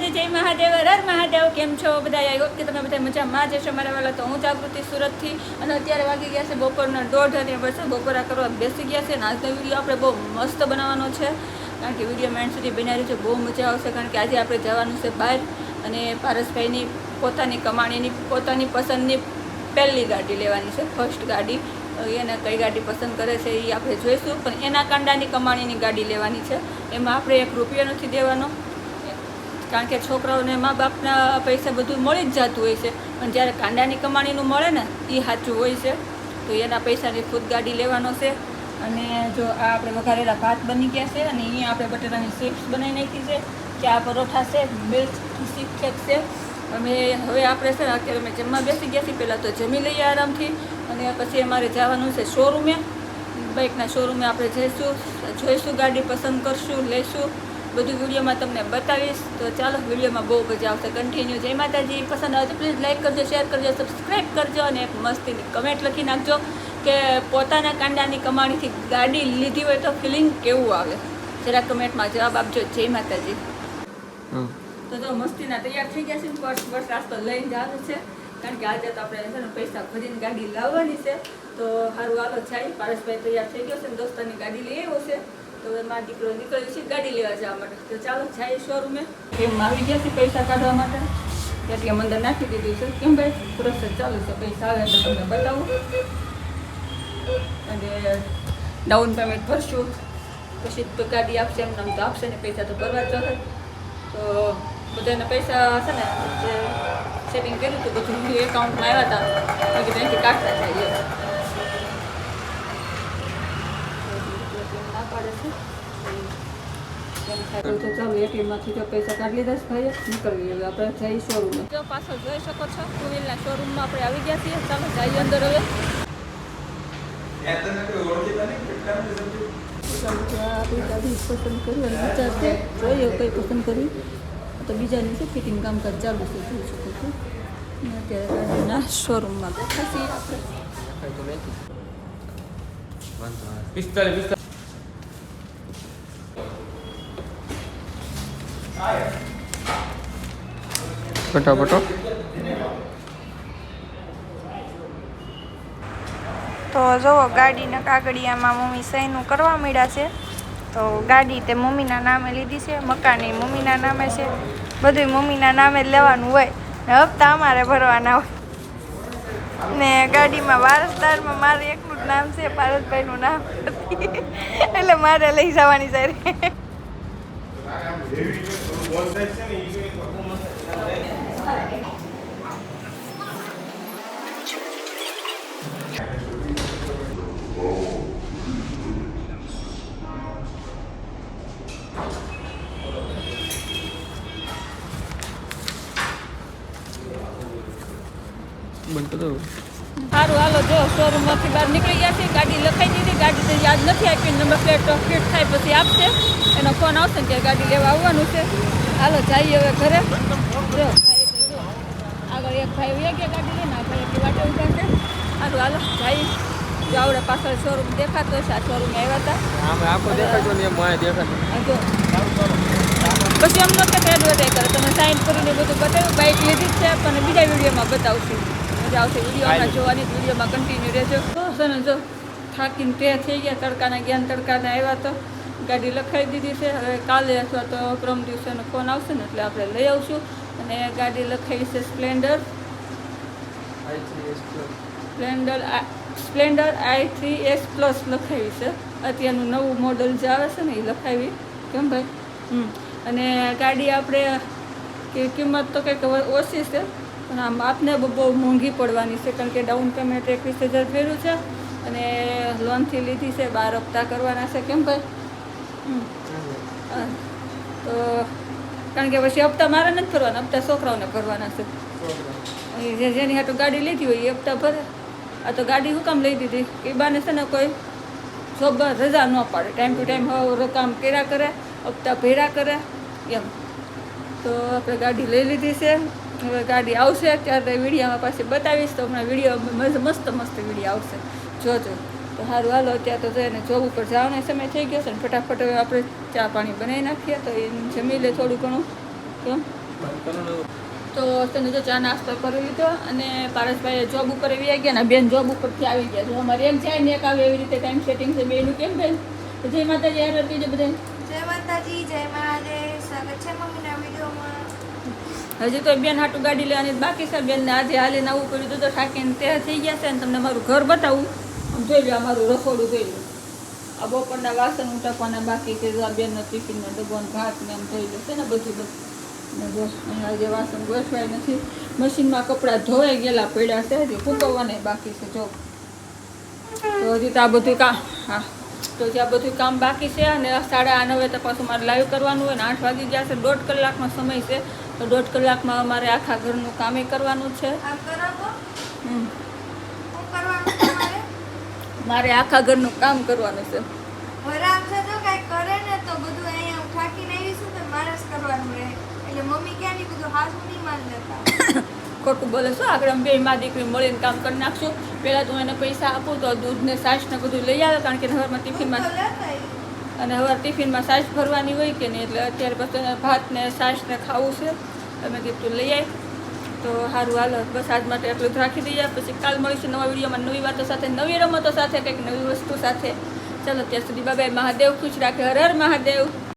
માતાજી, જય મહાદેવ, હર મહાદેવ. કેમ છો બધા? આઈ હોપ કે તમે બધા મજામાં જ હશો. મારા વાળા તો હું જાગૃતિ સુરતથી, અને અત્યારે વાગી ગયા છે બપોરના 1:30 અને બસ બપોરા કરવા બેસી ગયા છે. અને આજનો વિડીયો આપણે બહુ મસ્ત બનાવવાનો છે, કારણ કે વિડીયો મેન્ડ સુધી બનાવી છે, બહુ મજા આવશે. કારણ કે આજે આપણે જવાનું છે બહાર, અને પારસભાઈની પોતાની કમાણીની પોતાની પસંદની પહેલી ગાડી લેવાની છે, ફર્સ્ટ ગાડી. એને કઈ ગાડી પસંદ કરે છે એ આપણે જોઈશું, પણ એના કાંડાની કમાણીની ગાડી લેવાની છે. એમાં આપણે 1 રૂપિયો નથી દેવાનો, કારણ કે છોકરાઓને મા બાપના પૈસા બધું મળી જ જતું હોય છે, પણ જ્યારે કાંડાની કમાણીનું મળે ને એ સાચું હોય છે. તો એના પૈસાની ખુદ ગાડી લેવાનો છે. અને જો આ આપણે વઘારેલા ભાત બની ગયા છે, અને અહીંયા આપણે બટેટાની ચિપ્સ બનાવી નાખી છે, ચા પરોઠા છે, મિલ્ક કેક છે. હવે આપણે છે ને અત્યારે અમે જમવા બેસી ગયા છીએ. પહેલાં તો જમી લઈએ આરામથી, અને પછી અમારે જવાનું છે શોરૂમે, બાઇકના શોરૂમે આપણે જઈશું, જોઈશું, ગાડી પસંદ કરશું, લઈશું. બધું વિડીયોમાં તમને બતાવીશ. તો ચાલો, વિડીયોમાં બહુ મજા આવશે. કન્ટિન્યુ. જય માતાજી. પસંદ આવે તો પ્લીઝ લાઈક કરજો, શેર કરજો, સબસ્ક્રાઈબ કરજો, અને એક મસ્તીની કમેન્ટ લખી નાખજો કે પોતાના કાંડાની કમાણીથી ગાડી લીધી હોય તો ફિલિંગ કેવું આવે. જરા કમેન્ટમાં જવાબ આપજો. જય માતાજી. તો જો મસ્તીના તૈયાર થઈ ગયા છે. પર્સ રાસ્તો લઈને જવાનું છે, કારણ કે આજે તો આપણે છે ને પૈસા ભરીને ગાડી લાવવાની છે. તો સારું, હાલો જાય. પારસભાઈ તૈયાર થઈ ગયો છે, દોસ્તારની ગાડી લઈ આવ્યો છે. તો હવે મારો દીકરો નીકળ્યો છે ગાડી લેવા જવા માટે. તો ચાલો જાય શોરૂમે. એમ આવી ગયા છે પૈસા કાઢવા માટે, એટીએમ અંદર નાખી દીધું છે. કેમ ભાઈ, પ્રોસેસ ચાલુ છે. પૈસા આવે તો તમને બતાવું, અને ડાઉન પેમેન્ટ ભરશું, પછી ગાડી આપશે. એમ નામ તો આપશે ને, પૈસા તો ભરવા જ જોઈએ. તો બધાને પૈસા છે ને જે સેટિંગ કર્યું હતું બધું એકાઉન્ટમાં આવ્યા હતા, બાકી ત્યાંથી કાઢતા થાય ના પાડે છે. તો ચાલો, એટીએમમાંથી જો પૈસા કાઢી લીધા છે ભાઈએ, નીકળવી. હવે આપણે જઈ શોરૂમમાં. જો પાછળ જોઈ શકો છો, ટુ વ્હીલના શોરૂમમાં આપણે આવી ગયા છીએ. ચાલો જઈએ અંદર. હવે ગાડી પસંદ કરી અને વિચાર છે, જોઈએ કઈ પસંદ કરી. તો બીજાની છે ફિટિંગ કામકાજ ચાલુ છે, જોઈ શકો છો. અત્યારે ગાડીના શોરૂમમાં બેઠા છીએ આપણે. ફટાફટ. તો જુઓ, ગાડીના કાગળિયામાં મમ્મી સહીનું કરવા માંડ્યા છે. તો ગાડી તે મમ્મીના નામે લીધી છે, મકાની મમ્મીના નામે છે, બધું મમ્મીના નામે જ લેવાનું હોય ને હપ્તા અમારે ભરવાના હોય. ને ગાડીમાં વારસદારમાં મારે એકનું જ નામ છે, પારસભાઈનું નામ નથી, એટલે મારે લઈ જવાની છે. સારું, હાલો. જો શોરૂમમાંથી બહાર નીકળી ગયા છે, ગાડી લખાઈ દીધી. ગાડી તો યાદ નથી આપી, નંબર પ્લેટ તો ફિટ થાય પછી આપશે. એનો ફોન આવશે ને ત્યારે ગાડી લેવા આવવાનું છે. હાલો જઈએ હવે ઘરે. જો ભાઈ તો જો આગળ એક ભાઈ વ્યા ગયા ગાડી લઈને, આ ભાઈ એટલી વાટે ઉભા છે. સારું, હાલો જઈએ. જો આવડે પાછળ શોરૂમ દેખાતો હશે, આ શોરૂમ આવ્યા હતા. જો પછી એમ નથી કે એડવર્ટાઈઝ કરે, તમે સાઇન કરીને બધું બતાવ્યું. બાઇક લીધી જ છે, પણ બીજા વિડીયોમાં બતાવશું. મજા આવશે વિડીયોમાં જોવાની. વિડીયોમાં કન્ટિન્યુ રહેજો. તો છે ને, જો થાકીને તે થઈ ગયા, તડકાના જ્ઞાન તડકાના આવ્યા. તો ગાડી લખાવી દીધી છે. હવે કાલે અથવા તો પરમ દિવસેનો ફોન આવશે ને એટલે આપણે લઈ આવશું. અને ગાડી લખાવી છે સ્પ્લેન્ડર i3s પ્લસ લખાવી છે. અત્યારનું નવું મોડલ જે આવે છે ને એ લખાવી. કેમ ભાઈ? અને ગાડી આપણે કિંમત તો કંઈક ઓછી છે, પણ આમ આપને બહુ મોંઘી પડવાની છે, કારણ કે ડાઉન પેમેન્ટ 21,000 ભર્યું છે, અને લોનથી લીધી છે. 12 હપ્તા કરવાના છે. કેમ ભાઈ? તો કારણ કે પછી હપ્તા મારે નથી ભરવાના, હપ્તા છોકરાઓને ભરવાના છે. જેની હાટું ગાડી લીધી હોય એ હપ્તા ભરે. આ તો ગાડી હું કામ લઈ દીધી એ બાને છે ને કોઈ જોબ રજા ન પાડે, ટાઈમ ટુ ટાઈમ હવે કામ કર્યા કરે, હપ્તા ભર્યા કરે એમ. તો આપણે ગાડી લઈ લીધી છે. હવે ગાડી આવશે ત્યારે વિડીયોમાં પાછી બતાવીશ. તો હમણાં વિડીયો મસ્ત વિડીયો આવશે, જોજો. તો સારું, હાલો. અત્યારે તો જઈને જોબ ઉપર જવાનો સમય થઈ ગયો છે ને, ફટાફટ હવે આપણે ચા પાણી બનાવી નાખીએ. તો એ જમી લે થોડું ઘણું. કેમ તો તેને જો ચા નાસ્તો કરી લીધો અને પારસભાઈ જોબ ઉપર આવી ગયા ને બેન જોબ ઉપરથી આવી ગયા. જો અમારે એમ જાય ને એક આવે એવી રીતે ટાઈમ સેટિંગ છે બેનું. કેમ બેન? તો જય માતાજી યાર હતી છે બધા. જય માતાજી, જય મહાદેવ. સ્વાગત છે મમ્મીના વિડીયોમાં. હજી તો બેન હાટું ગાડી લેવાની બાકી છે. બેનને આજે હાલીને આવવું પડ્યું તો થાકીને તે થઈ ગયા છે ને તમને મારું ઘર બતાવું. આમ જોઈ લો, અમારું રસોડું જોઈ લો. આ બપોરના વાસણ ઉટકવાના બાકી છે. આ બેનનો ટિફિનનો ડબ્બો ને ભાત ને એમ જોઈ લો છે ને બધું. ને જો અહીંયા જે વાસણ ગોઠવાય નથી. મશીનમાં કપડાં ધોવાઈ ગયેલા પડ્યા છે. હજી ફૂંકવવાના બાકી છે. જો તો હજી તો આ બધું કામ, હા તો જે આ બધું કામ બાકી છે. અને 9:30 તો પાછું મારે લાઈવ કરવાનું હોય ને 8 વાગી ગયા છે. 1.5 કલાકનો સમય છે. તો 1.5 કલાકમાં અમારે આખા ઘરનું કામે કરવાનું છે. આમ કરાવો. હમ શું કરવાનું તમારે? મારે આખા ઘરનું કામ કરવાનું છે. વરામ છે જો કાંઈ કરે ને તો બધું અહીંયા હું થાકીને આવીશું તો મારે જ કરવાનું રહે. એટલે મમ્મી ક્યાંની બધું હાથું નહીં માન લેતા. ખોટું બોલે શું? આગળ અમે બે માં દીકરી મળીને કામ કરી નાખશું. પહેલાં તું એને પૈસા આપું તો દૂધ ને છાશ ને બધું લઈ આવે. કારણ કે સવારમાં ટિફિનમાં અને હવે ટિફિનમાં છાશ ભરવાની હોય કે નહીં. એટલે અત્યારે પછી ભાત ને છાશ ને ખાવું છે. તમે કીધું લઈ આવી તો સારું. હાલો બસ આજ માટે એટલું જ રાખી દઈએ. પછી કાલ મળીશું નવા વિડીયોમાં નવી વાતો સાથે, નવી રમતો સાથે, કંઈક નવી વસ્તુ સાથે. ચાલો ત્યાં સુધી બાય બાય. મહાદેવ ખુશ રાખે. હર હર મહાદેવ.